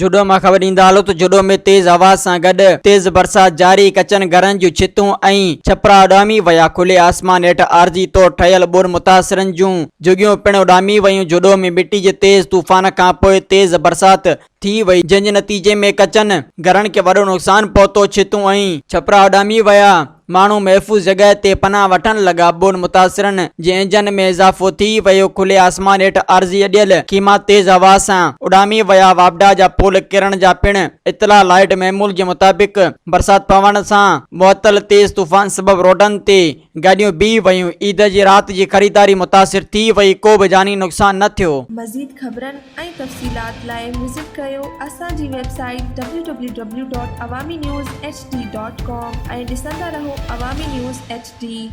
जुडो मां ख़बर ॾींदा हलो त जुडो में तेज़ आवाज़ सां गॾु तेज़ बरसात जारी। कचनि घरनि जूं छितूं ऐं छपरा उॾामी विया। खुले आसमान हेठि आरजी तौर ठहियल ॿुर मुतासिरनि जूं जुगियूं पिणु उॾामी वयूं। जुडो में मिटी जे तेज़ तूफ़ान खां पोइ तेज़ बरसात थी वई, जंहिंजे नतीजे में कचनि घरनि खे वॾो नुक़सानु पहुतो। छितूं ऐं छपरा उॾामी विया। माण्हू महफ़ूज़ जॻह ते पनाह वठण लॻा। ॿुर मुतासिरनि जे इंजन में इज़ाफ़ो थी वियो। खुले आसमान हेठि आरजी अॾियल ख़ीमा तेज़ आवाज़ सां उॾामी विया। वापडा जा पोल किरण जा पिणु इतला। लाइट महमूल जे मुताबिक़ बरसात पवण सां मुअतल तेज़ तूफ़ान सबबु रोडनि ते गाॾियूं बीह वयूं। ईद जी राति जी ख़रीदारी मुतासिर थी वई। को बि जानी नुक़सान न थियो। मज़ीद ख़बरनि ऐं तफ़सीलात लाइ विज़िट कयो असांजी वेबसाइट www.awamiNewsHD.com ऐं ॾिसंदा रहो अवामी न्यूज़ HD।